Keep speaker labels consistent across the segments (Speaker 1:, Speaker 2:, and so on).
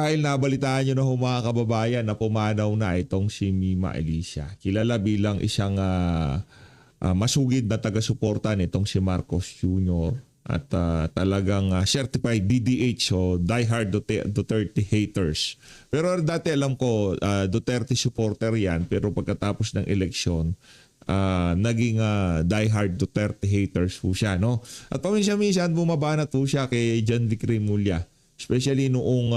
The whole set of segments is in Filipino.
Speaker 1: Dahil nabalitaan nyo na mga kababayan na pumanaw na itong si Mima Alicia. Kilala bilang isang masugid na taga-suporta nitong si Marcos Jr. At talagang certified DDH o diehard Duterte haters. Pero dati alam ko Duterte supporter yan, pero pagkatapos ng eleksyon, naging diehard Duterte haters po siya, no? At paminsan-minsan bumabanat po siya kay John Vic Remulla. Especially noong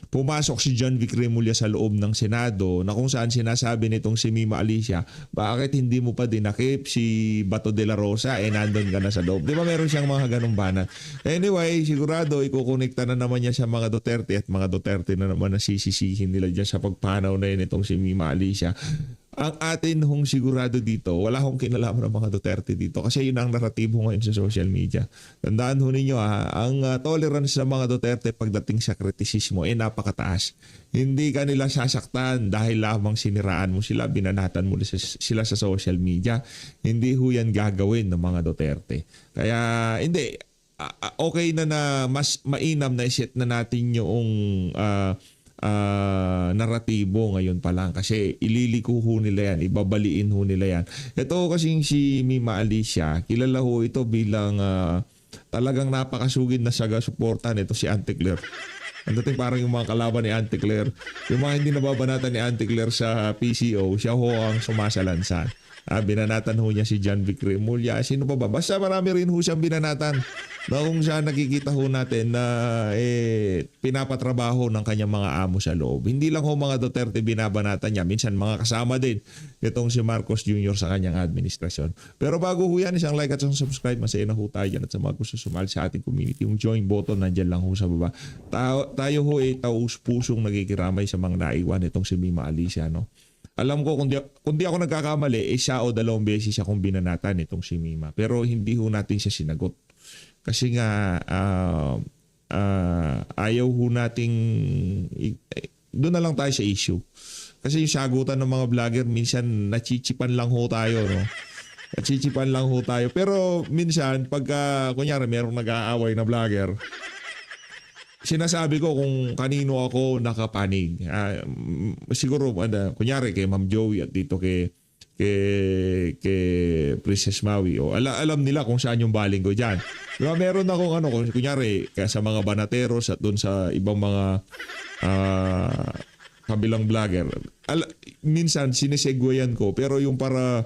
Speaker 1: pumasok si John Vic Remulla sa loob ng Senado na kung saan sinasabi nitong si Mima Alicia, bakit hindi mo pa dinakip si Bato de la Rosa nandun ka na sa loob. Di ba meron siyang mga ganong banat? Anyway, sigurado ikukonekta na naman niya sa mga Duterte at mga Duterte na naman nasisisihin nila dyan sa pagpanaw na yun itong si Mima Alicia. Ang atin hong sigurado dito, wala hong kinalaman ng mga Duterte dito kasi yun ang naratibo ngayon sa social media. Tandaan ho ninyo ang tolerance ng mga Duterte pagdating sa kritisismo napakataas. Hindi ka nila sasaktan dahil lamang siniraan mo sila, binanatan mo sila sa social media. Hindi ho yan gagawin ng mga Duterte. Kaya hindi, okay na mas mainam na iset na natin yung naratibo ngayon pa lang kasi ililiko ho nila yan, ibabaliin ho nila yan. Ito kasing si Mima Alicia, kilala ho ito bilang talagang napakasugid na saga-suporta nito si Auntie Claire. Ang dating parang yung mga kalaban ni Auntie Claire, yung mga hindi nababanatan ni Auntie Claire sa PCO, siya ho ang sumasalansan. Binanatan ho niya si John Vic Remulla. Sino pa ba? Basta marami rin ho siyang binanatan. Na kung saan nakikita ho natin na pinapatrabaho ng kanyang mga amo sa loob. Hindi lang ho mga Duterte binabanatan niya. Minsan mga kasama din itong si Marcos Jr. sa kanyang administrasyon. Pero bago ho yan, isang like at isang subscribe. Masaya na ho tayo dyan. At sa mga gusto sumali sa ating community, yung join button nandyan lang ho sa baba. Tayo ho taus-pusong nagikiramay sa mga naiwan itong si Mima Alicia, no? Alam ko kung di ako nagkakamali, isa o dalawang beses akong binanatan itong si Mima. Pero hindi ho natin siya sinagot. Kasi nga ayaw ho nating doon na lang tayo sa issue. Kasi yung sagutan ng mga vlogger minsan nachichipan lang ho tayo, no? Nachichipan lang ho tayo. Pero minsan pagka kunyari merong nag-aaway na vlogger, sinasabi ko kung kanino ako nakapanig. Siguro, kunyari kay Ma'am Joey at dito kay Princess Maui. Alam nila kung saan yung baling ko dyan. Diba, meron akong kunyari sa mga banateros at dun sa ibang mga kabilang vlogger. Minsan sinisegwayan ko pero yung para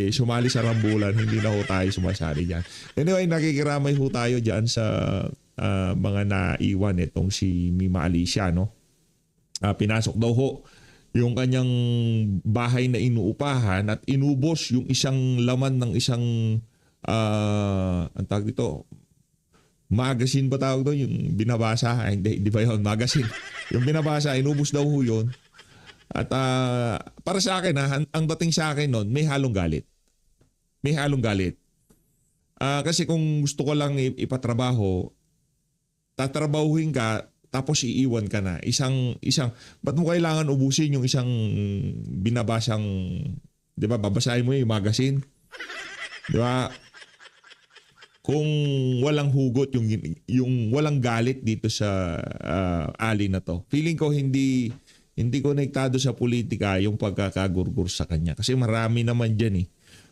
Speaker 1: sumali sa rambulan, hindi na ho tayo sumasali dyan. Anyway, nakikiramay ho tayo dyan sa mga naiwan itong si Mima Alicia, no? Pinasok daw ho yung kanyang bahay na inuupahan at inubos yung isang laman ng isang ang tawag dito, magazine ba tawag doon? Yung binabasa? Hindi ba yun? Magazine. Yung binabasa, inubos daw ho yun. At para sa akin, ang dating sa akin nun, may halong galit. May halong galit. Kasi kung gusto ko lang ipatrabaho, tatrabahuhin ka, tapos iiwan ka na. Ba't mo kailangan ubusin yung isang binabasang, di ba, babasahin mo yung magazine? Di ba? Kung walang hugot, yung walang galit dito sa ali na to. Feeling ko hindi konektado sa politika yung pagkakagurgur sa kanya. Kasi marami naman dyan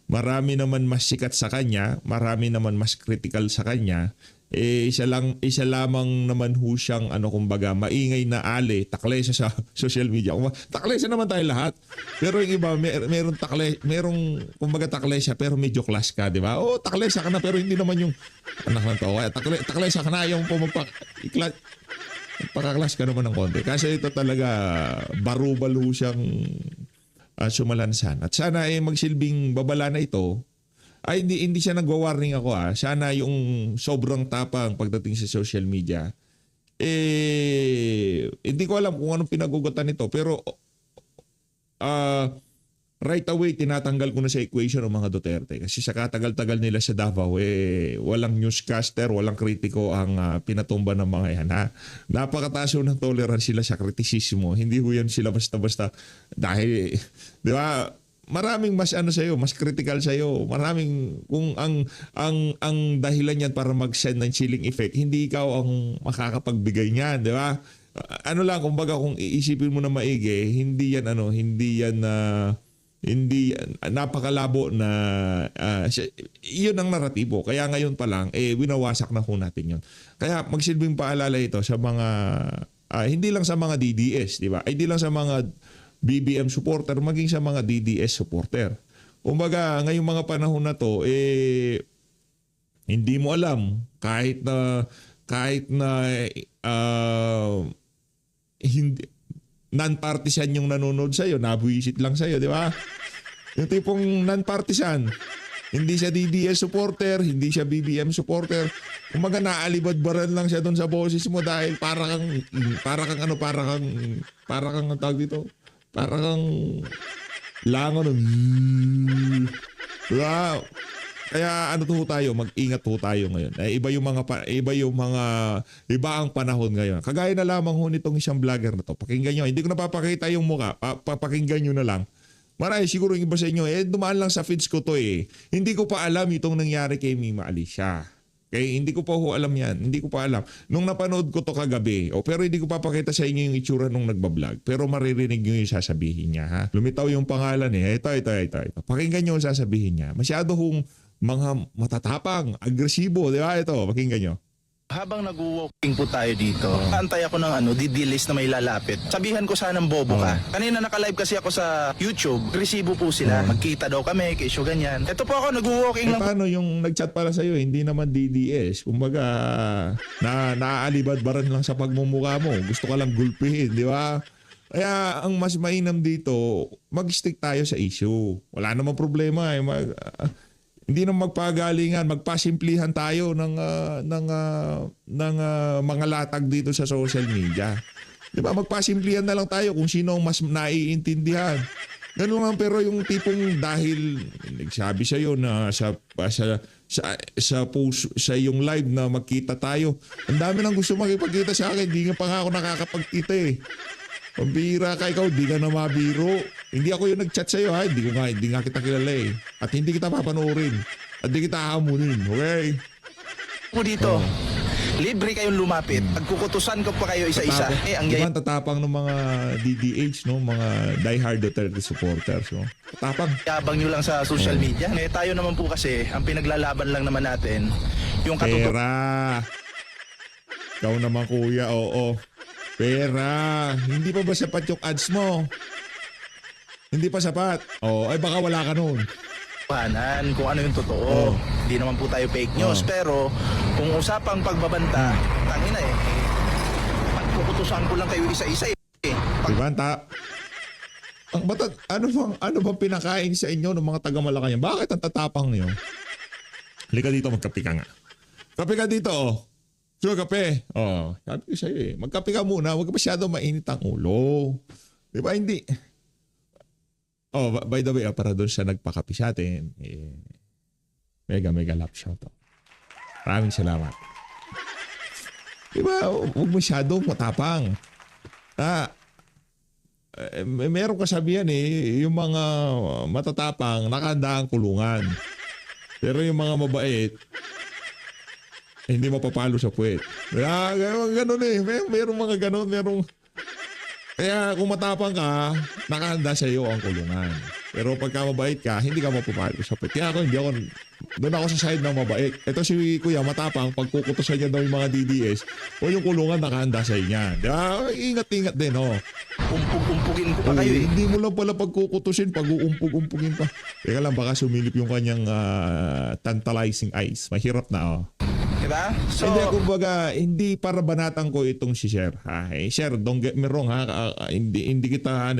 Speaker 1: Marami naman mas sikat sa kanya, marami naman mas critical sa kanya. Isa lamang naman ho siyang kumbaga maingay na ali, taklesa sa social media. Taklesa naman tayo lahat. Pero yung iba merong kumbaga taklesa pero medyo class ka, di ba? Taklesa ka na pero hindi naman yung anak ng tao. Taklesa ka na yung pagka-class ka naman ng konti. Kasi ito talaga barubal ho siyang sumalansan. At sana magsilbing babala na ito. Hindi siya nagwa-warning ako Sana yung sobrang tapang pagdating sa social media. Hindi ko alam kung anong pinagugutan nito. Pero right away, tinatanggal ko na sa equation ng mga Duterte. Kasi sa katagal-tagal nila sa Davao, walang newscaster, walang kritiko ang pinatumba ng mga yan. Napakataas ng tolerance sila sa kritisismo. Hindi ho yan sila basta-basta. Dahil, di ba, maraming mas ano sa'yo, mas critical sa'yo. Maraming, kung ang dahilan niyan para mag-send ng chilling effect, hindi ikaw ang makakapagbigay niyan, di ba? Ano lang, kumbaga kung iisipin mo na maigi, hindi yan hindi napakalabo na yun ang naratibo. Kaya ngayon pa lang, winawasak na ho natin yun. Kaya magsilbing paalala ito sa mga, hindi lang sa mga DDS, di ba? Hindi lang sa mga BBM supporter, maging sa mga DDS supporter. Kumbaga, ngayong mga panahon na to, hindi mo alam kahit na hindi non-partisan yung nanonood sa'yo, nabuisit lang sa'yo, di ba? Yung tipong non-partisan, hindi siya DDS supporter, hindi siya BBM supporter. Kumbaga naalibadbaran lang siya doon sa boses mo dahil para kang tawag dito, para kang langon. Wow. Kaya ano to tayo, mag-ingat po tayo ngayon. Iba ang panahon ngayon. Kagaya na lamang ho nitong isang vlogger na to. Pakinggan nyo. Hindi ko napapakita yung mukha. Papakinggan nyo na lang. Marami siguro yung iba sa inyo, dumaan lang sa feeds ko to eh. Hindi ko pa alam itong nangyari kay Mima Alicia. Okay, hindi ko pa ho alam yan. Hindi ko pa alam. Nung napanood ko to kagabi, pero hindi ko papakita sa inyo yung itsura nung nagbablog. Pero maririnig nyo yung sasabihin niya. Ha? Lumitaw yung pangalan eh. Ito. Pakinggan nyo yung sasabihin niya. Masyado hong mga matatapang, agresibo. Di ba? Ito, pakinggan nyo.
Speaker 2: Habang nag-walking po tayo dito, antay ako ng DD-list na may lalapit. Sabihan ko sanang bobo ka. Kanina naka-live kasi ako sa YouTube, resibo po sila. Magkita daw kami, issue ganyan. Ito po ako, nag-walking lang.
Speaker 1: Paano yung nag-chat para sa'yo, hindi naman DDS. Kumbaga, naaalibadbaran lang sa pagmumukha mo. Gusto ka lang gulpihin, di ba? Kaya ang mas mainam dito, mag-stick tayo sa issue. Wala namang problema eh. Hindi na magpagalingan, magpasimplihan tayo ng mga latag dito sa social media. Di ba? Magpasimplihan na lang tayo kung sino ang mas naiintindihan. Ganun lang, pero yung tipong dahil nagsabi sa iyo na sa post sa yung live na magkita tayo. Ang dami nang gusto makipagkita sa akin, hindi nga pa nga ako nakakapagkita eh. Pambira ka, ikaw, di ka na mabiro. Hindi ako yung nag-chat sa'yo, ha? Hindi nga kita kilala eh. At hindi kita papanoorin. At di kita hamunin, okay?
Speaker 2: Po dito, libre kayong lumapit. Pagkukutusan ko pa kayo isa-isa. Ang
Speaker 1: diba tatapang ng mga DDH, no? Mga diehard Duterte supporters, no? Tatapang.
Speaker 2: yabang nyo lang sa social media. Tayo naman po kasi, ang pinaglalaban lang naman natin, yung katotohanan.
Speaker 1: Pera. Ikaw naman kuya, oo. Pera. Hindi pa ba sapat yung ads mo? Hindi pa sapat. Ay baka wala ka nun.
Speaker 2: Kung ano yung totoo. Hindi naman po tayo fake news. Pero kung usapang pagbabanta, tangina eh. Pagkukutusan ko lang kayo isa-isa eh.
Speaker 1: Diba? Ano bang pinakain sa inyo ng mga taga-Malacanang? Bakit ang tatapang niyo? Halika dito, magkape ka nga. Kape ka dito, oh. So, kape. Sabi ko sa'yo eh. Magkape ka muna. Huwag ka masyado mainit ang ulo. Di ba? Hindi. By the way, para doon sa nagpakape sa atin, mega love shout out. Maraming salamat. Di ba? Huwag masyado matapang. Meron kasabihan eh, yung mga matatapang, nakahanda ang kulungan. Pero yung mga mabait, hindi mapapalo sa puwet. Ganun eh. Merong mga ganun. Kaya kung matapang ka, nakahanda sa iyo ang kulungan. Pero pagka mabait ka, hindi ka mapapalo sa puwet. Kaya doon ako sa side ng mabait. Ito si Kuya, matapang, pagkukutosan niya daw yung mga DDS, o yung kulungan nakahanda sa inyo. Ingat-ingat din, oh.
Speaker 2: Umpug-umpugin ko pa kayo eh.
Speaker 1: Hindi mo lang pala pagkukutusin, pag-uumpug-umpugin pa. Teka lang, baka sumilip yung kanyang tantalizing eyes. Mahirap na, oh.
Speaker 2: Diba? So,
Speaker 1: hindi para banatan ko itong si Sir. Sir, don't get me wrong ha. Hindi kita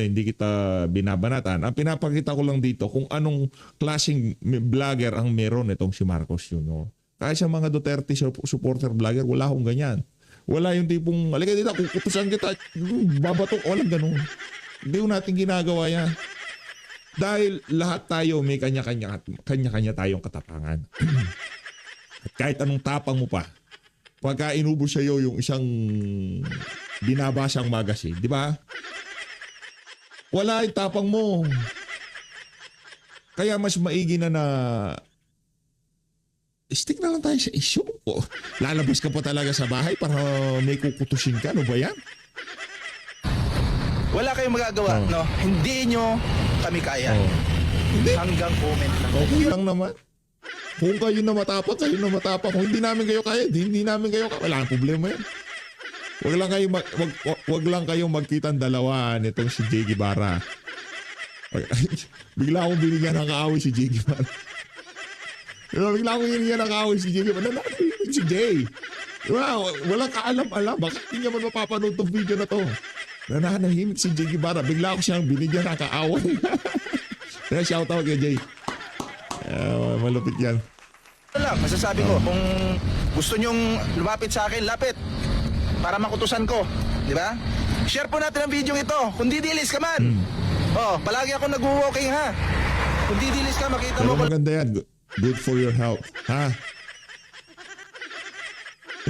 Speaker 1: binabanatan. Ang pinapakita ko lang dito kung anong klaseng vlogger ang meron itong si Marcos Jr. Kaya sa mga Duterte supporter vlogger, wala akong ganyan. Wala yung tipong, halika dito, kukutusan kita, babatok, walang ganun. Hindi ko natin ginagawa yan. Dahil lahat tayo may kanya-kanya tayong katapangan. At kahit anong tapang mo pa, pagka inubos sa iyo yung isang binabasang magazine, di ba? Wala yung tapang mo. Kaya mas maigi na stick na lang tayo sa issue. O, lalabas ka pa talaga sa bahay para may kukutusin ka. Ano ba yan?
Speaker 2: Wala kayong magagawa, no? Hindi nyo kami kaya.
Speaker 1: Hindi.
Speaker 2: Hanggang comment lang.
Speaker 1: Okay lang naman. Kung kayo na matapang, kayo na matapang. Kung hindi namin kayo kaya, hindi namin kayo kaya. Wala ang problema yan. Wag lang kayo magkitang dalawa nitong si Jay Guevara. Bigla akong binigyan ng kaaway si Jay Guevara. Bigla akong binigyan ng kaaway si Jay Guevara. Nananahimik si Jay. Diba? Walang kaalam-alam. Bakit hindi naman mapapanood tong video na to? Nananahimik si Jay Guevara. Bigla ako siyang binigyan ng kaaway. Kaya shoutout kay Jay. Malupit yan.
Speaker 2: Ano lang, masasabi ko, kung gusto nyong lumapit sa akin, lapit. Para makutusan ko. Di ba? Share po natin ang video ito. Kung didilis ka man. Palagi ako nag-walking ha. Kung didilis ka, makita mo
Speaker 1: Pero
Speaker 2: ko.
Speaker 1: maganda yan. Good for your health. Ha?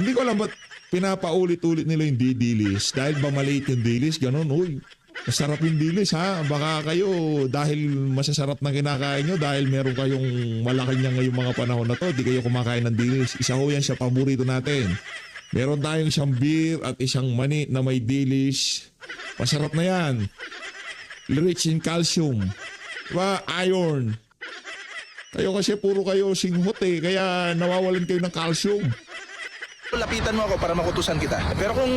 Speaker 1: Hindi ko alam ba't pinapaulit-ulit nila yung didilis. Dahil ba maliit yung dilis? Ganon, uy. Masarap yung dilis ha. Baka kayo dahil masasarap na kinakain nyo, dahil meron kayong malaki niya ngayong mga panahon na to, di kayo kumakain ng dilis. Isa ho yan sa paborito natin. Meron tayong isang beer at isang mani na may dilis. Masarap na yan. Rich in calcium. Diba? Iron. Kayo kasi puro kayo singhot eh. Kaya nawawalan kayo ng calcium.
Speaker 2: Lapitan mo ako para makutusan kita. Pero kung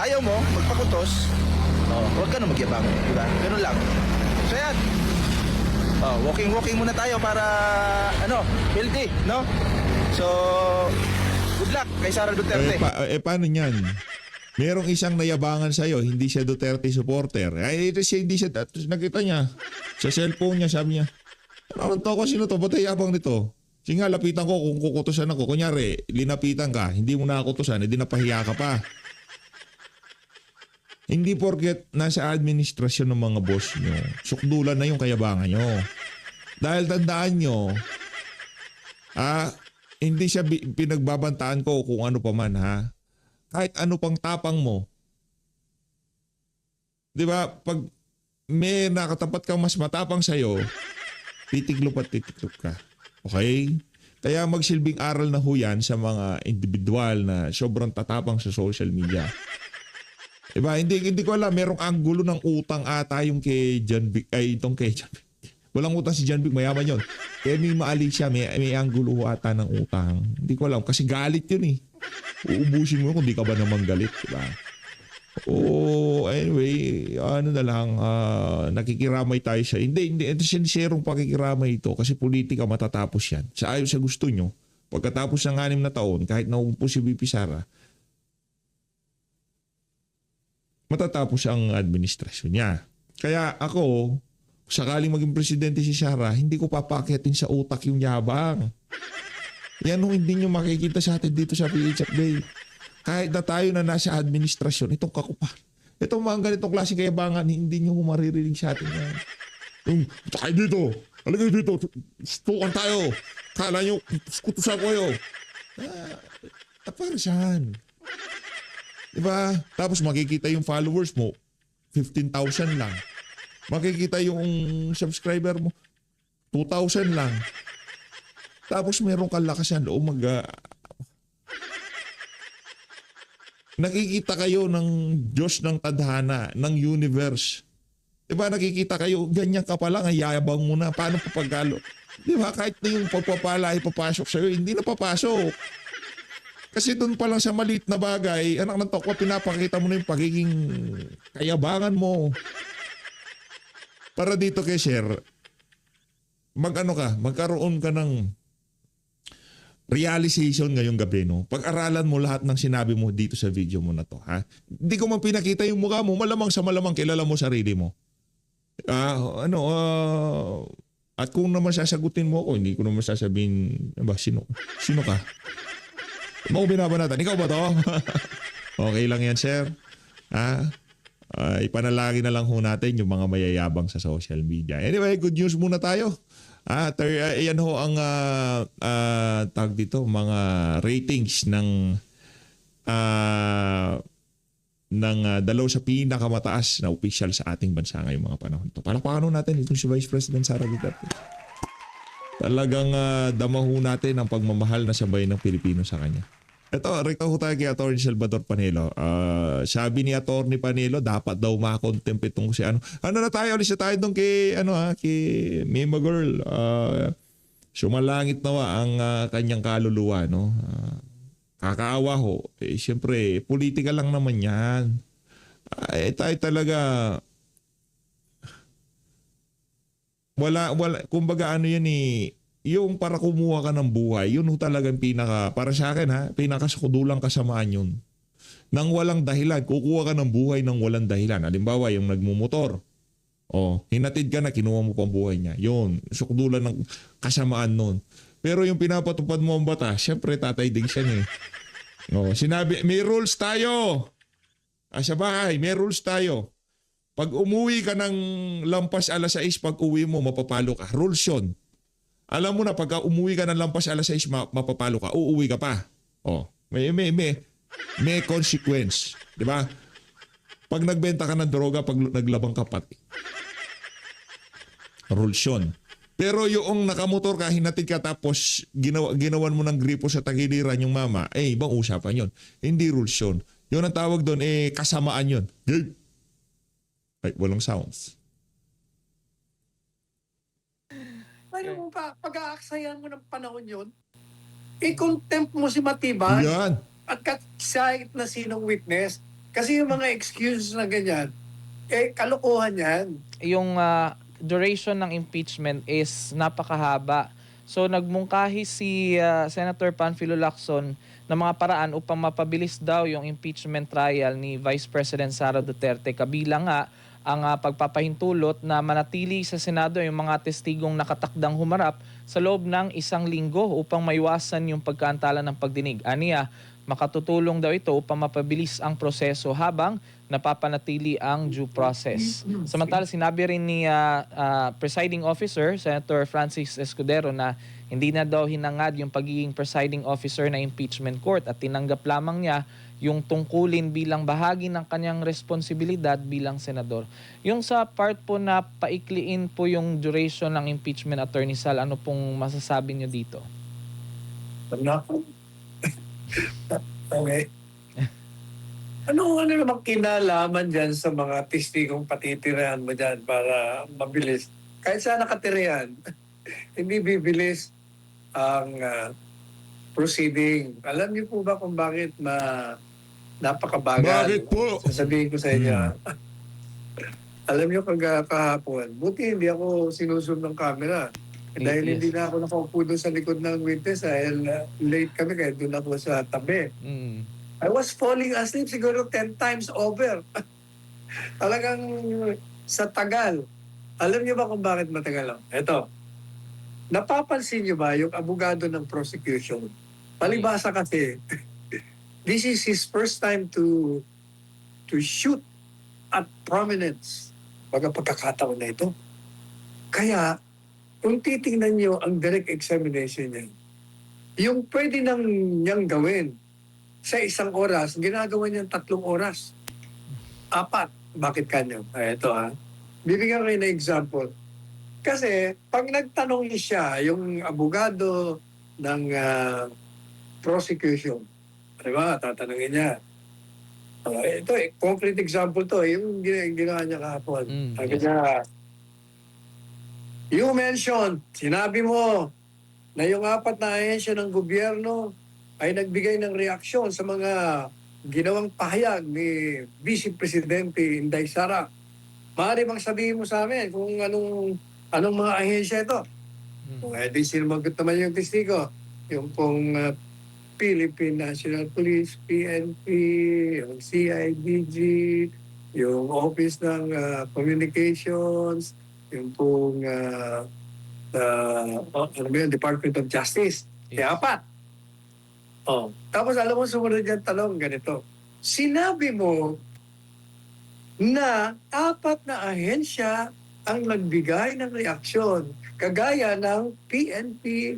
Speaker 2: ayaw mo, magpakutos, huwag ka na magyabang. Diba? Ganun lang. So yan. Walking muna tayo para, healthy, no? So, good luck kay Sara Duterte.
Speaker 1: Paano niyan? Merong isang nayabangan sa'yo, hindi siya Duterte supporter. Hindi siya, nakita niya, sa cellphone niya, sabi niya, ano to ko, sino to? Ba't yabang nito? Sige nga, lapitan ko kung kukutusan ako. Kunyari, linapitan ka, hindi mo nakutusan, hindi napahiya ka pa. Hindi porket nasa administrasyon ng mga boss nyo, sukdulan na yung kayabangan nyo. Dahil tandaan nyo, hindi siya pinagbabantaan ko kung ano pa man ha. Kahit ano pang tapang mo. 'Di ba? Pag may nakatapat kang mas matapang sa iyo, titiklop at titiklop ka. Okay? Kaya magsilbing aral na ho yan sa mga individual na sobrang tatapang sa social media. 'Di ba? Hindi ko alam, merong anggulo ng utang ata yung kay John Vic, itong kay John Vic. Walang utang si John Vic, mayaman yun. Kaya may maali siya, may anggulo ata ng utang. Hindi ko alam, kasi galit yun eh. Uubusin mo kung di ka ba naman galit, diba? Anyway, na lang, nakikiramay tayo siya. Hindi, ito sincerong pakikiramay ito kasi politika matatapos yan. Sa ayon sa gusto nyo, pagkatapos ng 6 na taon, kahit naumpo si VP Sara, matatapos ang administrasyon niya. Kaya ako, sakaling maging presidente si Sara, hindi ko papakyatin sa utak yung yabang. Yan hindi nyo makikita sa atin dito sa PH Update. Kahit na tayo na nasa administrasyon, itong kakupal. Itong mga ganitong klaseng kayabangan, hindi nyo maririnig sa atin yan. Tayo dito, halagay dito, stukan tayo. Kala nyo, kutusan ko kayo. Para saan? Diba? Tapos makikita yung followers mo, 15,000 lang. Makikita yung subscriber mo, 2,000 lang. Tapos meron kang lakasan o nakikita kayo ng Diyos ng tadhana, ng universe. Diba nakikita kayo, ganyan ka pa lang, ayabang mo na. Paano papagalo? Diba kahit na yung pagpapala ay papasok sa'yo, hindi na papasok. Kasi doon pa lang sa maliit na bagay, anak ng tokwa, pinapakita mo na yung pagiging kayabangan mo. Para dito kay Sir, magkaroon ka ng realization ngayong gabi, no? Pag-aralan mo lahat ng sinabi mo dito sa video mo na to, ha? Hindi ko man pinakita yung mukha mo, malamang sa malamang kilala mo sarili mo. At kung naman sasagutin mo ako, hindi ko naman sasabihin, sino ka? Mo binabanatan, ikaw ba to? Okay lang yan, sir. Ipanalangin na lang ho natin yung mga mayayabang sa social media. Anyway, good news muna tayo. Ayan ho ang tag dito, mga ratings ng dalaw sa pinakamataas na opisyal sa ating bansa ngayong mga panahon to. Palakpakan natin itong si Vice President Sara Duterte. Talagang damaho natin ang pagmamahal na sabay ng Pilipino sa kanya. Ito, rekta ho tayo kay Atty. Salvador Panelo. Sabi ni Atty. Panelo, dapat daw makontempt itong si ano. Ano na tayo, alis na tayo doon kay, kay Mima Girl. Sumalangit nawa ang kanyang kaluluwa, no? Kakaawa ho. Siyempre, politika lang naman yan. Tayo talaga, kumbaga yan yung para kumuha ka ng buhay, yun ho talagang para sa akin pinakasukudulang kasamaan yun. Nang walang dahilan, kukuha ka ng buhay nang walang dahilan. Halimbawa, yung nagmumotor, hinatid ka na, kinuha mo pang buhay niya. Yun, sukudulan ng kasamaan nun. Pero yung pinapatupad mo ang batas, syempre tatay din siya niya. Sinabi, may rules tayo. Sa bahay, may rules tayo. Pag umuwi ka ng lampas alas 6, pag uwi mo, mapapalo ka. Rules yun. Alam mo na, pag umuwi ka ng lampas alas 6, mapapalo ka. Uuwi ka pa. May consequence. Di ba? Pag nagbenta ka ng droga, pag naglabang ka pati. Rules yun. Pero yung nakamotor ka, hinatid ka tapos ginawan mo ng gripo sa tagiliran yung mama, ibang usapan yun. Hindi rules yun. Yun ang tawag doon, kasamaan yun. Ay, walang sounds.
Speaker 3: Ayaw mo pa, pag-aaksayan mo ng panahon yun, i-contempt mo si Matibay
Speaker 1: Yan.
Speaker 3: at kahit na sinong witness. Kasi yung mga excuses na ganyan, kalokohan yan.
Speaker 4: Yung duration ng impeachment is napakahaba. So nagmungkahi si Senator Panfilo Lacson ng mga paraan upang mapabilis daw yung impeachment trial ni Vice President Sara Duterte. Kabilang nga ang pagpapahintulot na manatili sa Senado yung mga testigong nakatakdang humarap sa loob ng 1 linggo upang maiwasan yung pagkaantala ng pagdinig. Aniya, makatutulong daw ito upang mapabilis ang proseso habang napapanatili ang due process. Samantala, sinabi rin ni Presiding Officer, Senator Francis Escudero, na hindi na daw hinangad yung pagiging Presiding Officer na impeachment court at tinanggap lamang niya yung tungkulin bilang bahagi ng kanyang responsibilidad bilang senador. Yung sa part po na paikliin po yung duration ng impeachment, Attorney Sal, ano pong masasabi niyo dito?
Speaker 3: Okay. Ano namang kinalaman dyan sa mga testigong patitirahan mo dyan para mabilis? Kahit saan nakatirahan, hindi bibilis ang proceeding. Alam niyo po ba kung bakit napakabagal?
Speaker 1: Bakit po?
Speaker 3: Sasabihin ko sa inyo. Alam niyo kahapon, buti hindi ako sinusub ng camera. Dahil hindi na ako nakaupo doon sa likod ng witness dahil late kami kaya doon ako sa tabi. I was falling asleep siguro 10 times over. Talagang sa tagal. Alam niyo ba kung bakit matagal lang? Ito. Napapansin niyo ba yung abogado ng prosecution? Palibasa kasi, this is his first time to shoot at prominence. Pagkakataon na ito. Kaya, kung titingnan niyo ang direct examination niya, yung pwede niyang gawin sa 1 oras, ginagawa niyang 3 oras. 4. Bakit kanyo? Ito Bibigyan ko kayo ng example. Kasi pag nagtanong siya, yung abogado ng prosecution, diba, tatanungin niya. Ito, concrete example to, yung ginawa niya kahapon. Sabi niya, you mentioned, sinabi mo na yung 4 na ahensya ng gobyerno ay nagbigay ng reaksyon sa mga ginawang pahayag ni Vice Presidente Inday Sara. Maaari bang sabihin mo sa amin kung anong mga ahensya ito? Kung di sinagot naman yung testigo, yung pong Philippine National Police, PNP, yung CIDG, yung Office ng Communications, yung pong Department of Justice. Kaya 4. Tapos alam mo, sumunod yung tanong ganito. Sinabi mo na 4 na ahensya ang nagbigay ng reaksyon. Kagaya ng PNP,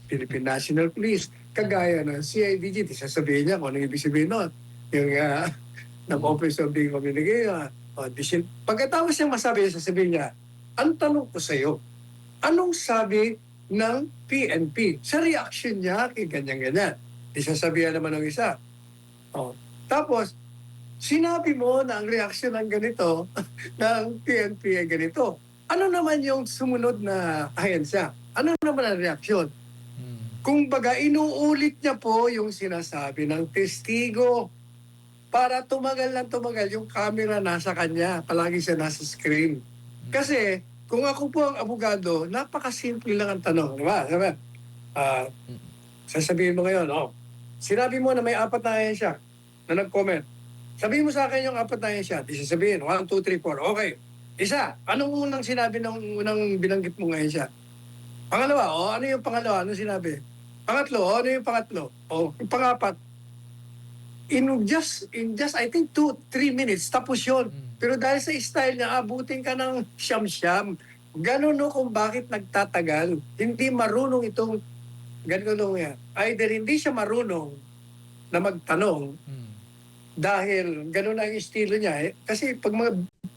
Speaker 3: Philippine National Police, kagaya ng CIDG, sasabihin niya kung ano ibig sabihin nun. yung ng-office of the communique. Pagkatapos niya masabi, sasabihin niya, ang tanong ko sa iyo, anong sabi ng PNP? Sa reaction niya, kay ganyan-ganyan. Isasabihan naman ng isa. Tapos, sinabi mo na ang reaksyon ng ganito, ng PNP ay ganito. Ano naman yung sumunod na ahensya? Ano naman ang reaksyon? Kung baga, inuulit niya po yung sinasabi ng testigo para tumagal yung camera nasa kanya. Palagi siya nasa screen. Kasi, kung ako po ang abogado, napakasimple lang ang tanong. Di ba? Sasabihin mo ngayon, sinabi mo na may 4 na ahensya na nag-comment. Sabihin mo sa akin yung 4 na ahensya. Di sasabihin, 1, 2, 3, 4. Okay. Isa, anong unang sinabi ng unang binanggit mo ngayon siya? Pangalawa, ano yung pangalawa? Ano sinabi? Pangatlo, ano yung pangatlo? Yung pangapat. In just I think 2-3 minutes, tapos yun. Pero dahil sa style niya, abutin ka ng siyam-siyam. Ganun kung bakit nagtatagal. Hindi marunong itong ganun yan. Either hindi siya marunong na magtanong dahil ganun ang estilo niya. Kasi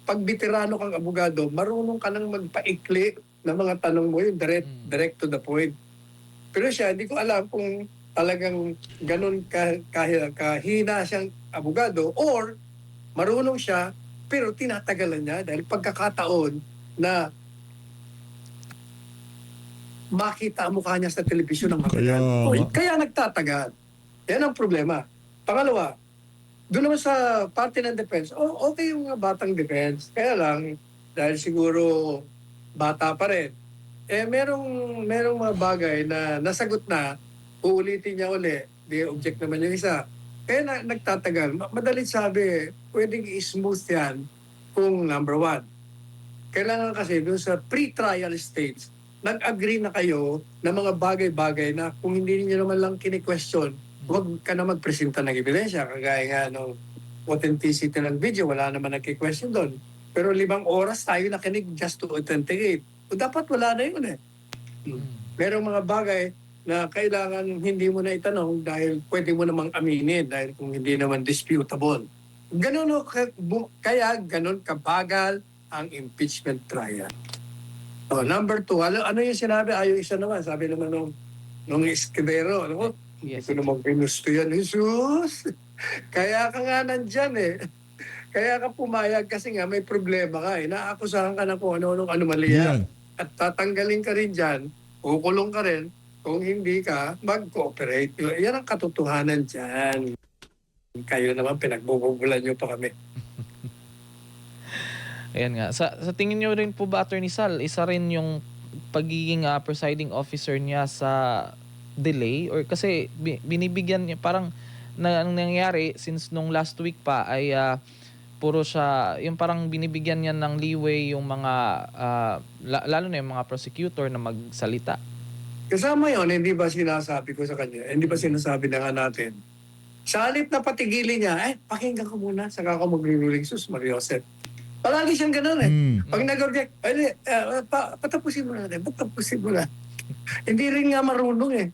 Speaker 3: pag veterano kang abogado, marunong ka nang magpaikli ng mga tanong mo, yung direct to the point. Pero siya, hindi ko alam kung talagang ganun kahina siyang abogado or marunong siya pero tinatagalan niya dahil pagkakataon na makita ang mukha niya sa telebisyon ng matagal. Kaya nagtatagal. Yan ang problema. Pangalawa, doon naman sa parte ng defense, okay yung mga batang defense. Kaya lang, dahil siguro bata pa rin, merong mga bagay na nasagot na, uulitin niya uli, di object naman yung isa. Kaya nagtatagal. Madalit sabi, pwedeng i-smooth yan kung number 1. Kailangan kasi doon sa pre-trial stage, nag-agree na kayo na mga bagay-bagay na kung hindi niyo naman lang kini-question, huwag ka na magpresenta ng ebidensya. Kagaya nga ng authenticity ng video, wala naman nagki-question doon. Pero 5 oras tayo nakinig just to authenticate. O dapat wala na yun eh. Merong mga bagay na kailangan hindi mo na itanong dahil pwede mo namang aminin dahil kung hindi naman disputable. Ganun kaya ganun kabagal ang impeachment trial. Number 2, ano yung sinabi? Isa naman, sabi naman nung Escudero,
Speaker 4: Yes.
Speaker 3: Ito naman pinusto yan, Jesus! Kaya ka nga nandyan eh. Kaya ka pumayag kasi nga may problema ka eh. Naakusahan ka na kung ano-anong anomalya.
Speaker 1: Yan.
Speaker 3: At tatanggalin ka rin dyan, kukulong ka rin, kung hindi ka mag-cooperate. Yan ang katotohanan dyan. Kayo naman, pinagbubugulan nyo pa kami.
Speaker 4: Ayan nga. Sa tingin niyo rin po ba, Attorney Sal, isa rin yung pagiging presiding officer niya sa delay? Or kasi binibigyan niya, parang ang nangyayari since nung last week pa ay puro siya, yung parang binibigyan niya ng leeway yung mga, lalo na yung mga prosecutor na magsalita.
Speaker 3: Kasama yon, hindi ba sinasabi ko sa kanya, hindi ba sinasabi na nga natin, sa halip na patigilin niya, pakinggan ko muna, saka ako magre-ruling, sus Mariosep. Palagi siyang gano'n eh. Pag nag-object, patapusin mo na natin, patapusin mo na. Hindi rin nga marunong eh.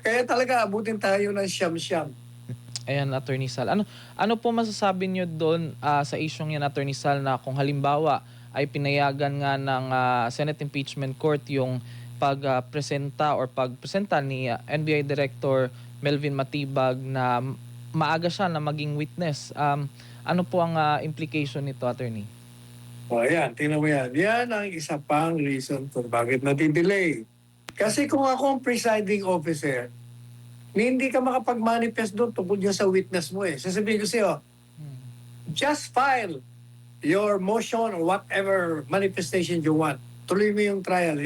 Speaker 3: Kaya talaga abutin tayo ng siyam-siyam.
Speaker 4: Ayan, Attorney Sal. Ano po masasabi niyo doon sa isyong yan, Attorney Sal, na kung halimbawa ay pinayagan nga ng Senate Impeachment Court yung pagpresenta ni NBI Director Melvin Matibag na maaga siya na maging witness. Ano po ang implication nito, Attorney?
Speaker 3: Ayan, tingnan mo yan. Yan ang isa pang reason kung bakit nadidelay. Kasi kung ako ang presiding officer, hindi ka makapag-manifest doon tungkol dyan sa witness mo eh. Sasabihin ko sa'yo, just file your motion or whatever manifestation you want. Tuloy mo yung trial.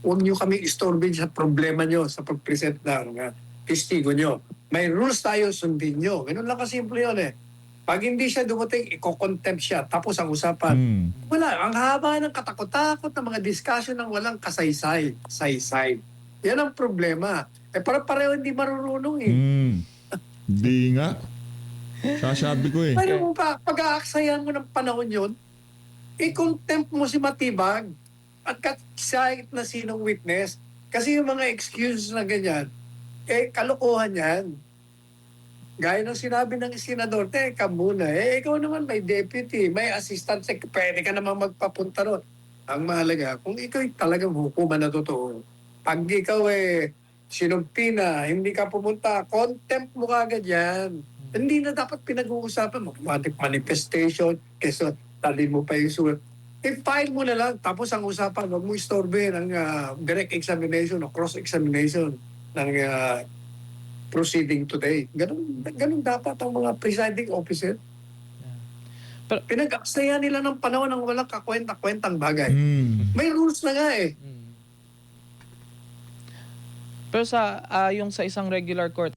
Speaker 3: Huwag nyo kami istorbin sa problema nyo sa pag-present ng testigo nyo. May rules tayo, sundin nyo. Ganun lang kasimple yun eh. Pag hindi siya dumating, i-contempt siya. Tapos ang usapan. Wala. Ang haba ng katakot-takot ng mga discussion ng walang kasaysay. Saysay. Yan ang problema. Para-pareho hindi marunong eh.
Speaker 1: Hindi nga. Sasabi ko eh.
Speaker 3: Paano mo pag-aaksayan mo ng panahon yun, i-contempt mo si Matibag at kahit na sinong witness. Kasi yung mga excuses na ganyan, kalokohan yan. Gaya ng sinabi ng senador, teka muna, ikaw naman may deputy, may assistant pwede ka naman magpapunta ron. Ang mahalaga, kung ikaw talagang hukuman na totoo, pag ikaw sinumpi na, hindi ka pumunta, contempt mo kagad yan. Hindi na dapat pinag-uusapan mo. Manifestation, keso talin mo pa yung sulat. I-file mo na lang, tapos ang usapan, huwag mo istorbe ng direct examination o cross-examination ng proceeding today. Ganun dapat ang mga presiding officer.
Speaker 4: Pero-
Speaker 3: Pinag-aksayan nila ng panahon ng walang kakwenta-kwentang bagay. May rules na nga eh.
Speaker 4: Pero yung sa isang regular court,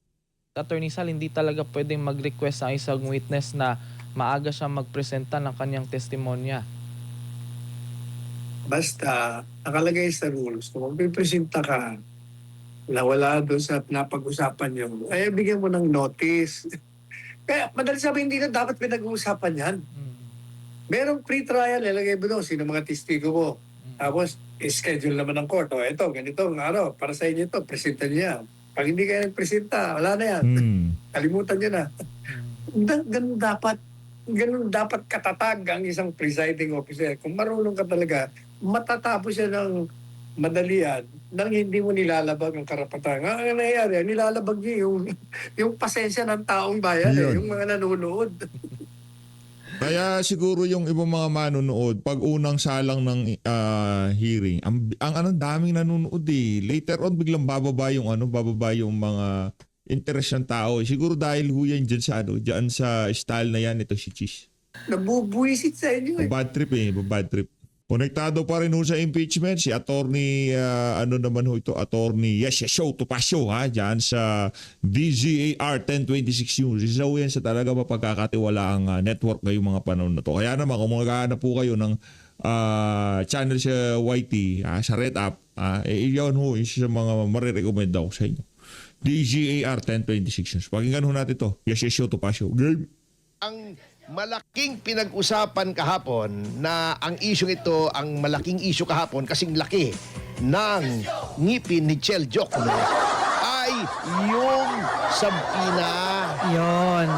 Speaker 4: Attorney Sal, hindi talaga pwedeng mag-request ang isang witness na maaga siya magpresenta ng kanyang testimonya.
Speaker 3: Basta, nakalagay sa rules, kung magpipresenta ka, na wala doon sa napag-usapan nyo, ay bigyan mo ng notice. Kaya madali sabi, hindi na dapat pinag-uusapan yan. Merong pre-trial, ilagay mo doon, sino mga testigo mo. Tapos, schedule naman ng court. O, eto, ganito ang araw, para sa inyo ito, presenta niya. Pag hindi kayo nagpresenta, wala na yan. Kalimutan nyo na. Ganun dapat katatag ang isang presiding officer. Kung marunong ka talaga, matatapos siya ng madalian nang hindi mo nilalabag ang karapatan. Ang nangyayari, nilalabag niya yung pasensya ng taong bayan, yung mga nanonood.
Speaker 1: Kaya siguro yung ibang mga manonood, pag unang salang ng hearing, ang daming nanonood eh. Later on, biglang bababa yung mga interest ng tao. Siguro dahil yan dyan sa style na yan, ito si Cheese.
Speaker 3: Nabubuisit sa inyo eh.
Speaker 1: Bad trip. Konektado pa rin ho sa impeachment si attorney attorney Yesho Topacio diyan sa DZAR 1026 News. Isa ho yan sa talaga mapagkakatiwalaang network ngayong mga panahon na to. Kaya naman kung maghahanap po kayo ng channel sa YT, sa Red App, iyon ho isa sa mga marirecommend ako sa inyo. DZAR 1026 News. Pakinggan ho natin to. Yesho Topacio. Game.
Speaker 5: Ang malaking pinag-usapan kahapon na ang isyong ito, ang malaking isyu kahapon kasing laki ng ngipin ni Chel Jokno ay yung sabina.
Speaker 6: Yon.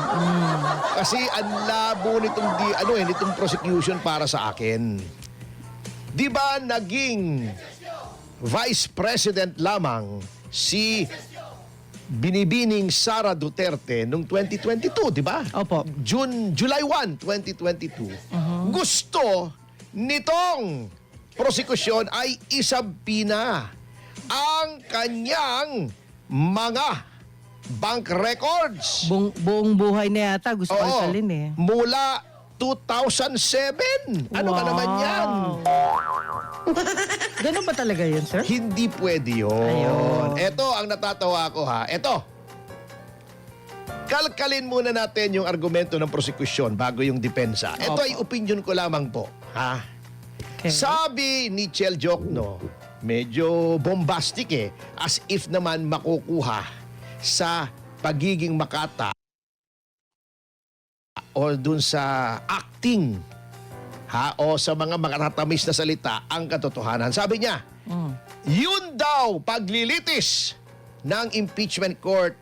Speaker 5: Kasi ang labo nitong prosecution para sa akin. Di ba naging Vice President lamang si Binibining Sara Duterte noong 2022, di ba?
Speaker 6: Opo.
Speaker 5: July 1, 2022. Gusto nitong prosekusyon ay isabina ang kanyang mga bank records.
Speaker 6: Buong buhay na yata. Gusto ko isalin eh.
Speaker 5: Mula 2007. Ano ba naman yan?
Speaker 6: Ganun ba talaga yun, sir?
Speaker 5: Hindi pwede yun.
Speaker 6: Ayun.
Speaker 5: Ito ang natatawa ko ha. Ito. Kalkalin muna natin yung argumento ng prosekusyon bago yung depensa. Ito ay opinion ko lamang po. Ha?
Speaker 6: Okay.
Speaker 5: Sabi ni Chel Jokno, medyo bombastic eh. As if naman makukuha sa pagiging makata o dun sa acting o sa mga makatatamis na salita ang katotohanan. Sabi niya, yun daw paglilitis ng impeachment court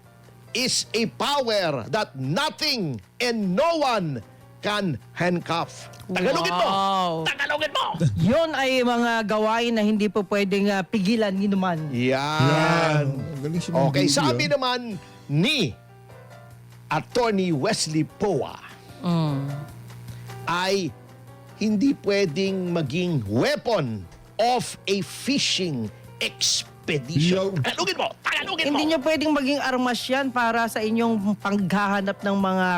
Speaker 5: is a power that nothing and no one can handcuff. Tagalogin mo!
Speaker 6: Wow.
Speaker 5: Tagalogin mo!
Speaker 6: Yun ay mga gawain na hindi po pwedeng pigilan ni naman.
Speaker 5: Yan.
Speaker 1: Galing si
Speaker 5: Okay,
Speaker 1: Bibi,
Speaker 5: sabi naman ni Attorney Wesley Poa ay hindi pwedeng maging weapon of a fishing expedition. Tagalogin mo! Tagalogin mo!
Speaker 6: Hindi nyo pwedeng maging armas yan para sa inyong panghahanap ng mga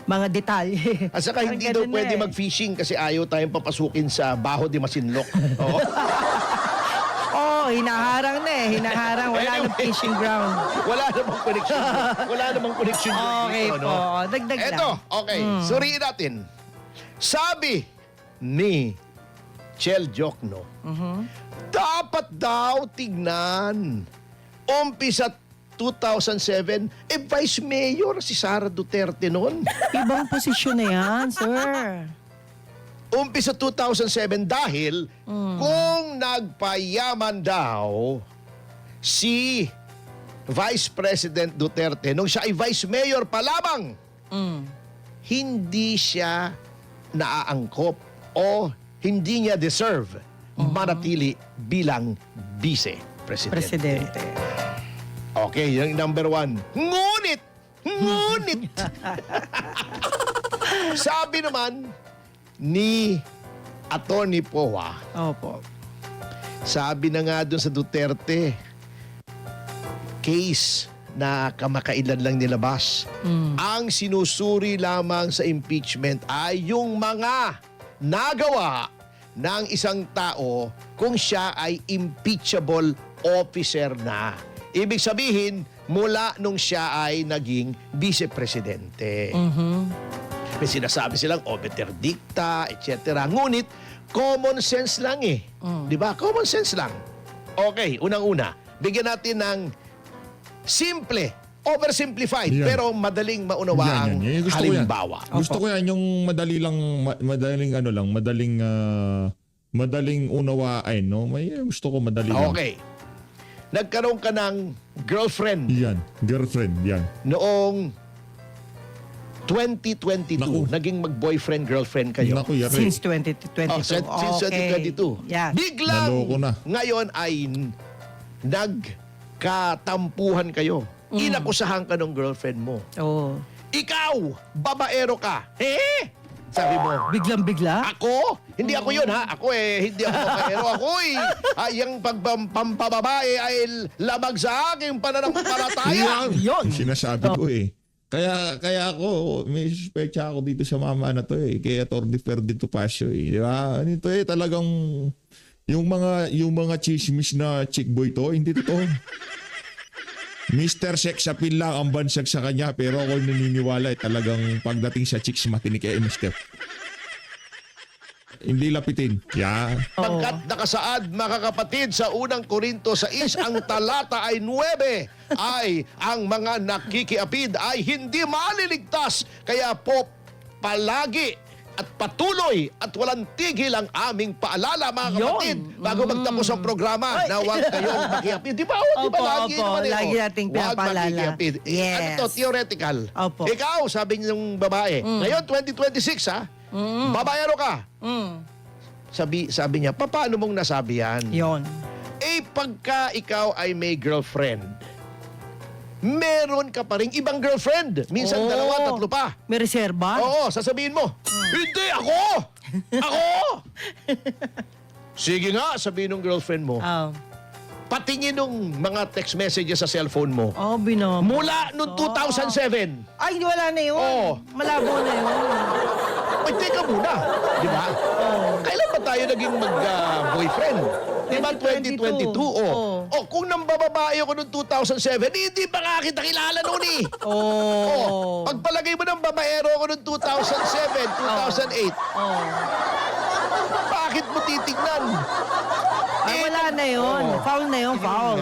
Speaker 6: mga detalye.
Speaker 5: At saka
Speaker 6: Parang
Speaker 5: hindi daw
Speaker 6: ganun
Speaker 5: pwede
Speaker 6: eh.
Speaker 5: mag-fishing kasi ayaw tayong papasukin sa Baho de Masinloc. Oo.
Speaker 6: Hinaharang na eh. Hinaharang. Wala nang fishing ground.
Speaker 5: Wala namang connection. Wala namang connection.
Speaker 6: Okay
Speaker 5: dito,
Speaker 6: po.
Speaker 5: no?
Speaker 6: Dagdag lang.
Speaker 5: Eto, okay. Suriin natin. Sabi ni Chel Jokno, dapat daw tignan. Umpisa 2007, Vice Mayor si Sara Duterte noon.
Speaker 6: Ibang posisyon na yan, sir.
Speaker 5: Umpisa 2007 dahil kung nagpayaman daw si Vice President Duterte, nung siya ay Vice Mayor pa lamang, hindi siya naaangkop o hindi niya deserve manatili bilang Vice Presidente.
Speaker 6: Presidente.
Speaker 5: Okay, yung number one. Ngunit! Sabi naman ni Attorney Poa,
Speaker 6: Opo.
Speaker 5: sabi na nga dun sa Duterte, case na kamakailan lang nilabas. Ang sinusuri lamang sa impeachment ay yung mga nagawa ng isang tao kung siya ay impeachable officer na. Ibig sabihin, mula nung siya ay naging vice-presidente. May sinasabi silang obiter dicta, etc. Ngunit, common sense lang eh. Di ba? Common sense lang. Okay, unang-una, bigyan natin ng simple, oversimplified,
Speaker 1: Yan.
Speaker 5: pero madaling maunawaang
Speaker 1: Yan. Gusto ko yan.
Speaker 5: halimbawa.
Speaker 1: Gusto ko yan yung madali lang, madaling unawain, no? Gusto ko madali lang.
Speaker 5: Okay. Nagkaroon ka ng girlfriend
Speaker 1: Yan, girlfriend, yan.
Speaker 5: noong 2022.
Speaker 1: Naku.
Speaker 5: Naging mag-boyfriend-girlfriend kayo.
Speaker 1: Naku, yari.
Speaker 6: Since 2022.
Speaker 5: Oh, since
Speaker 6: Okay.
Speaker 5: 2022.
Speaker 6: Yeah.
Speaker 5: Biglang
Speaker 1: Naloko na.
Speaker 5: ngayon ay nagkatampuhan kayo. Inakusahan ka ng girlfriend mo.
Speaker 6: Oh.
Speaker 5: Ikaw, babaero ka. Sabi mo,
Speaker 6: Biglang-bigla?
Speaker 5: ako? Hindi ako yun ha. Ako hindi ako babaero. Ako yung pampababae ay labag sa aking pananampalataya.
Speaker 6: Yun.
Speaker 1: Sinasabi ko eh. Kaya ako, may suspecha ako dito sa mama na to eh. Kaya Atty. Ferdy Topacio eh. Di ba? Ito eh, talagang yung mga chismis na chick boy to, hindi totoo. Mr. Sex Appeal lang ang bansag sa kanya, pero ako naniniwala eh, talagang pagdating sa chicks matinik kay Mr. Hindi lapitin. Yeah.
Speaker 5: Pagkat nakasaad, mga kapatid, sa unang Korinto 6, ang talata ay 9, ay ang mga nakikiapid ay hindi maliligtas. Kaya po, palagi at patuloy at walang tigil ang aming paalala, mga
Speaker 6: Yun.
Speaker 5: kapatid, bago magtapos ang programa, na huwag kayong makiapid. Di ba? Di ba
Speaker 6: Opo,
Speaker 5: lagi
Speaker 6: opo.
Speaker 5: naman
Speaker 6: Lagi nating
Speaker 5: Huwag
Speaker 6: pinapaalala.
Speaker 5: makikiapid.
Speaker 6: Yes.
Speaker 5: Ano to? Theoretical.
Speaker 6: Opo.
Speaker 5: Ikaw, sabi niyong babae, ngayon 2026 ha, babayero ka. Sabi niya, paano mong nasabi yan?
Speaker 6: Yun.
Speaker 5: Pagka ikaw ay may girlfriend, meron ka pa rin ibang girlfriend. Minsan
Speaker 6: Oh.
Speaker 5: dalawa, tatlo pa.
Speaker 6: May reserba?
Speaker 5: Oo, sasabihin mo, hindi ako! Ako! Sige nga, sabihin ng girlfriend mo.
Speaker 6: Oh.
Speaker 5: Patingin nung mga text messages sa cellphone mo.
Speaker 6: Oh, binom.
Speaker 5: Mula noong 2007.
Speaker 6: Ay, wala na yun.
Speaker 5: Oo.
Speaker 6: Malabo na yun.
Speaker 5: Ay, teka muna. Di ba? Kailan ba tayo naging mag-boyfriend? Di ba? 2022.
Speaker 6: 2022.
Speaker 5: Oh, kung nambababae ako noong 2007, hindi ba nga kita kilala noon eh?
Speaker 6: Oh.
Speaker 5: Pagpalagay mo ng babaero ako noong 2007, 2008,
Speaker 6: Oh.
Speaker 5: bakit mo titignan?
Speaker 6: Ay, wala na yun. Foul na yun, foul.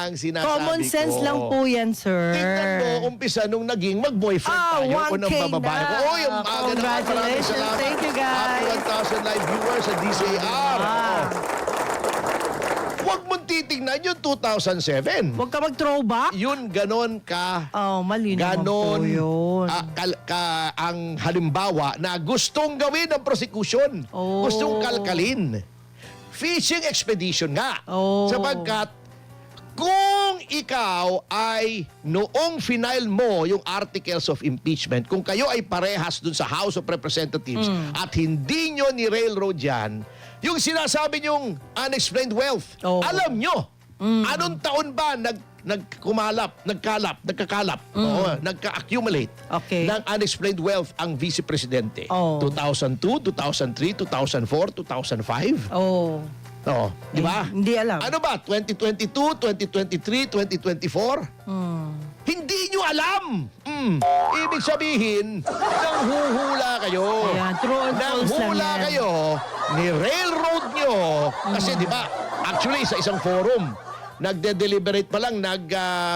Speaker 5: Ang sinasabi
Speaker 6: Common sense
Speaker 5: ko.
Speaker 6: lang po yan, sir.
Speaker 5: Tingnan mo, umpisa nung naging mag-boyfriend tayo o
Speaker 6: 1K
Speaker 5: ng bababae ko.
Speaker 6: na.
Speaker 5: Oh, yung aga na.
Speaker 6: Congratulations. Thank you, guys.
Speaker 5: Happy 1,000 live viewers sa DCAR. Huwag mong titignan yung 2007.
Speaker 6: Huwag ka mag-throwback.
Speaker 5: Yun, ganon ka.
Speaker 6: Oh, mali naman
Speaker 5: Ganon
Speaker 6: po yun.
Speaker 5: ang halimbawa na gustong gawin ng prosecution.
Speaker 6: Oh.
Speaker 5: Gustong kalkalin. Fishing expedition nga.
Speaker 6: Oh.
Speaker 5: Sapagkat kung ikaw ay noong final mo yung articles of impeachment, kung kayo ay parehas dun sa House of Representatives at hindi nyo ni-railroad yan, yung sinasabi nyong unexplained wealth,
Speaker 6: Oh.
Speaker 5: alam nyo, anong taon ba nagka-accumulate
Speaker 6: Okay.
Speaker 5: ng unexplained wealth ang Vice Presidente?
Speaker 6: Oh.
Speaker 5: 2002, 2003, 2004, 2005?
Speaker 6: Oh.
Speaker 5: Oo, di ba?
Speaker 6: Hindi alam.
Speaker 5: Ano ba? 2022, 2023, 2024? Hindi nyo alam. Ibig sabihin, nanghuhula kayo.
Speaker 6: Ayan, true or false lang
Speaker 5: Nanghuhula
Speaker 6: yan.
Speaker 5: kayo, ni-railroad nyo. Kasi di ba, actually sa isang forum, nagde-deliberate pa lang,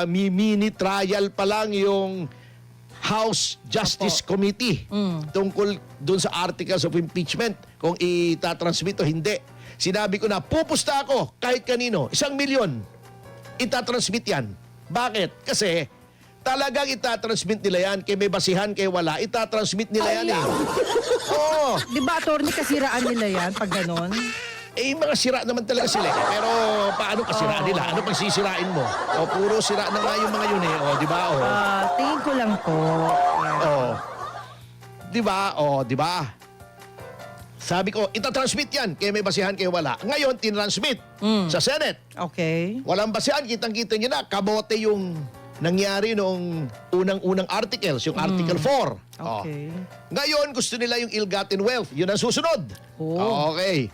Speaker 5: mini trial pa lang yung House Justice Committee tungkol dun sa articles of impeachment, kung itatransmit o hindi. Sinabi ko na, pupusta ako kahit kanino, 1 milyon, itatransmit yan. Bakit? Kasi talagang itatransmit nila yan. Kaya may basihan, kaya wala. Itatransmit nila yan eh. Oo.
Speaker 6: Di ba, attorney, kasiraan nila yan pag ganon?
Speaker 5: Eh, mga sira naman talaga sila. Pero paano kasiraan nila? Ano pag sisirain mo? O, puro sira na nga yung mga yun eh. O, di ba? O.
Speaker 6: Tingin ko lang po.
Speaker 5: Oh. 'Di ba? Oh, 'di ba? Sabi ko, itatransmit 'yan, kaya may basihan kaya wala. Ngayon tinransmit sa Senate.
Speaker 6: Okay.
Speaker 5: Walang basihan, kitang-kita niyo na kabote yung nangyari noong unang-unang articles, yung Article 4. Oh.
Speaker 6: Okay.
Speaker 5: Ngayon gusto nila yung ill-gotten wealth. Yun ang susunod.
Speaker 6: Oh.
Speaker 5: Okay.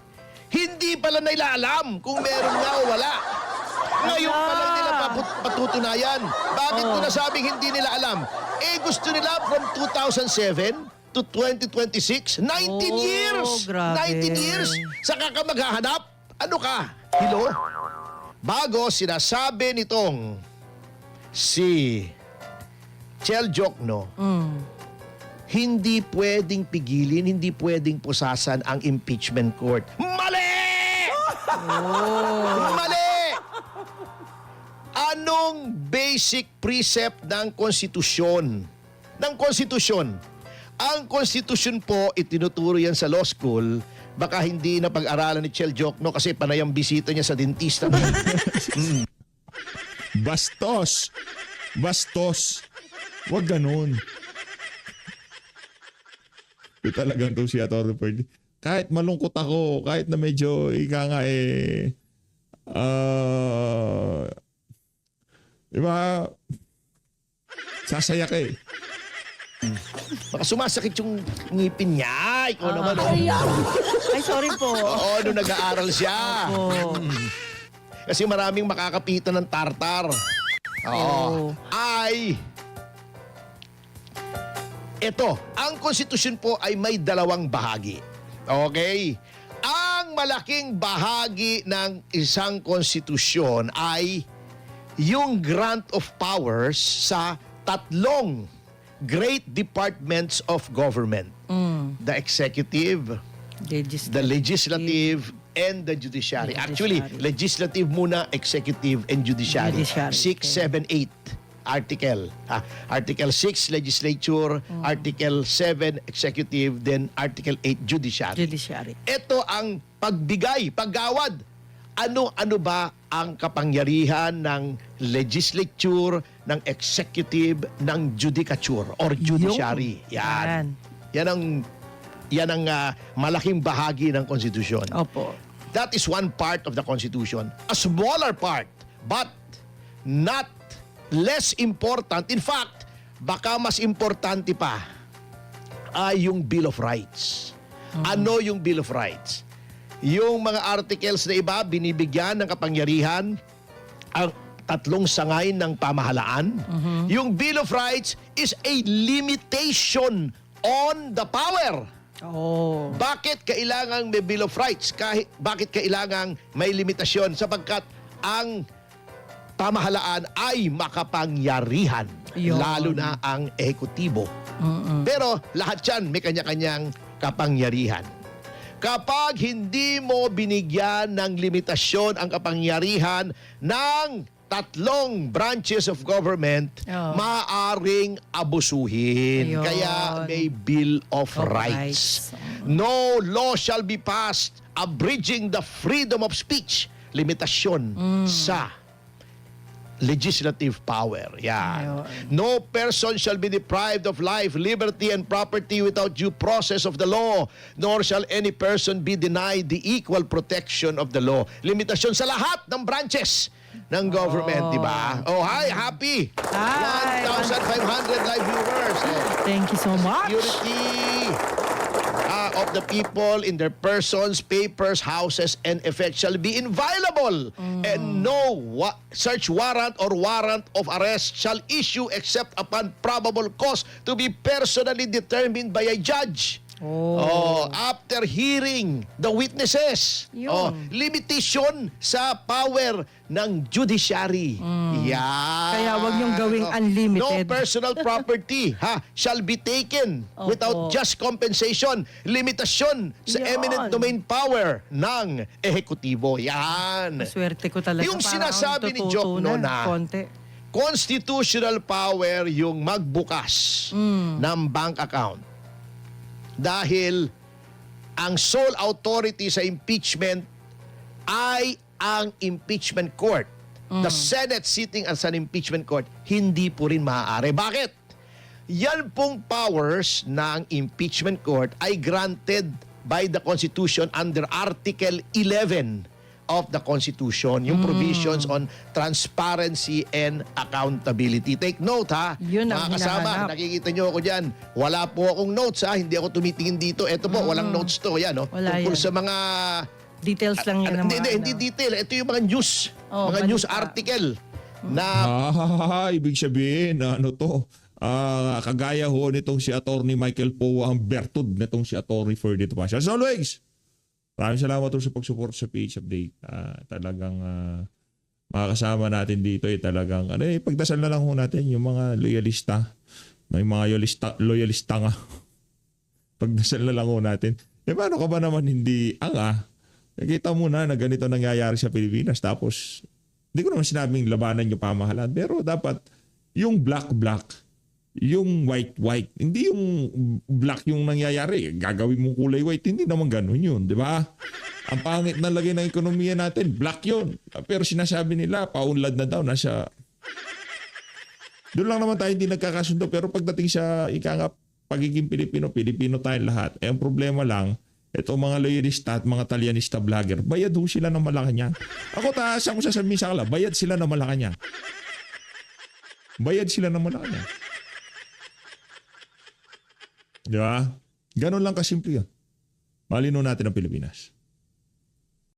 Speaker 5: Hindi pala nila alam kung meron nga o wala. Ngayon pa lang nila patutunayan. Bakit ko nasabing hindi nila alam? Eh gusto nila from 2007 to 2026, 19 years!
Speaker 6: grabe.
Speaker 5: 19 years! Saka ka maghahanap? Ano ka? Hello? Bago sinasabi nitong si Chel Jokno, hindi pwedeng pigilin, hindi pwedeng pusasan ang impeachment court. Mali! Mali! Anong basic precept ng konstitusyon? Ng konstitusyon. Ang konstitusyon po, itinuturo yan sa law school, baka hindi na pag-aralan ni Chel Jokno kasi panay ang bisita niya sa dentista.
Speaker 1: Bastos! Bastos! Huwag ganun. Ito talagang to si Atty. Ferdy. Kahit malungkot ako, kahit na medyo ika nga diba, sasaya ka eh.
Speaker 5: Baka sumasakit yung ngipin niya. Ikaw naman. Oh.
Speaker 6: Ay, sorry po.
Speaker 5: Oo, nung nag-aaral siya.
Speaker 6: Oh.
Speaker 5: Kasi maraming makakapitan ng tartar. Oo. Ay, ito, ang konstitusyon po ay may dalawang bahagi. Okay? Ang malaking bahagi ng isang konstitusyon ay yung grant of powers sa tatlong great departments of government. The executive, the legislative, and the judiciary. Actually, legislative muna, executive, and judiciary. 6, 7, 8 article. Article 6, legislature. Article 7, executive. Then Article 8, judiciary. Ito ang pagbigay, paggawad. Ano ba ang kapangyarihan ng legislature, ng executive, ng judicature or judiciary? Yan. Yan ang malaking bahagi ng konstitusyon.
Speaker 6: Opo.
Speaker 5: That is one part of the Constitution. A smaller part, but not less important. In fact, baka mas importante pa ay yung Bill of Rights. Ano yung Bill of Rights? Yung mga articles na iba, binibigyan ng kapangyarihan ang tatlong sangay ng pamahalaan. Yung Bill of Rights is a limitation on the power.
Speaker 6: Oh.
Speaker 5: Bakit kailangang may Bill of Rights? Bakit kailangang may limitasyon? Sapagkat ang pamahalaan ay makapangyarihan.
Speaker 6: Yun.
Speaker 5: Lalo na ang ehekutibo. Pero lahat yan may kanya-kanyang kapangyarihan. Kapag hindi mo binigyan ng limitasyon ang kapangyarihan ng tatlong branches of government, maaaring abusuhin.
Speaker 6: Ayun.
Speaker 5: Kaya may Bill of Rights. No law shall be passed abridging the freedom of speech. Limitasyon sa legislative power. Yan. No person shall be deprived of life, liberty, and property without due process of the law, nor shall any person be denied the equal protection of the law. Limitasyon sa lahat ng branches ng government, di ba? Oh, hi, happy!
Speaker 6: Hi!
Speaker 5: 1,500 live viewers.
Speaker 6: Thank you so much.
Speaker 5: Security of the people in their persons, papers, houses, and effects shall be inviolable, and no search warrant or warrant of arrest shall issue except upon probable cause to be personally determined by a judge. After hearing the witnesses. Limitation sa power ng judiciary. Yan.
Speaker 6: Kaya wag niyong gawing unlimited.
Speaker 5: No personal property shall be taken without just compensation. Limitasyon sa eminent domain power ng ehekutibo. Yan.
Speaker 6: Swerte ko talaga.
Speaker 5: Yung
Speaker 6: Parang
Speaker 5: sinasabi ni
Speaker 6: natututo
Speaker 5: Jokno na
Speaker 6: konti.
Speaker 5: constitutional power yung magbukas ng bank account. Dahil ang sole authority sa impeachment ay ang impeachment court. The Senate sitting as an impeachment court, hindi po rin maaari. Bakit? Yan pong powers ng impeachment court ay granted by the Constitution under Article 11 of the Constitution, yung provisions on transparency and accountability. Take note ha,
Speaker 6: Yun ang
Speaker 5: mga kasama,
Speaker 6: hinahanap.
Speaker 5: nakikita nyo ako dyan. Wala po akong notes ha, hindi ako tumitingin dito. Ito po, walang notes to. Yan, no?
Speaker 6: Wala
Speaker 5: Tungkol
Speaker 6: yan.
Speaker 5: sa mga...
Speaker 6: Details lang yan. ang mga
Speaker 5: Hindi detail. Ito yung mga news.
Speaker 6: Oh,
Speaker 5: mga news
Speaker 6: balita.
Speaker 5: article na
Speaker 1: Ibig sabihin, ano to? Kagaya ho nitong si Attorney Michael Poe ang bertud nitong si Attorney Ferdinand Pasha. As always, maraming salamat po sa pagsuporta sa PH Update. Talagang mga kasama natin dito talagang pagdasal na lang ho natin yung mga loyalista. May mga loyalista nga. Pagdasal na lang ho natin. Paano ka ba naman hindi nakita mo na ganito nangyayari sa Pilipinas tapos hindi ko naman sinabing labanan yung pamahalaan pero dapat yung black, yung white, hindi yung black yung nangyayari. Gagawin mong kulay white, hindi naman ganun yun, di ba? Ang pangit na lagay ng ekonomiya natin, black yun. Pero sinasabi nila, paunlad na daw, nasa... Doon lang naman tayo hindi nagkakasundo pero pagdating sa pagiging Pilipino tayong lahat. Ang problema lang, ito mga loyalista at mga talyanista vlogger, bayad ho sila ng Malacanang. Ako taasang ko sasabihin sa kanila, bayad sila ng Malacanang. Bayad sila ng Malacanang. Di ba? Ganun lang kasimple yan. Malino natin ang Pilipinas.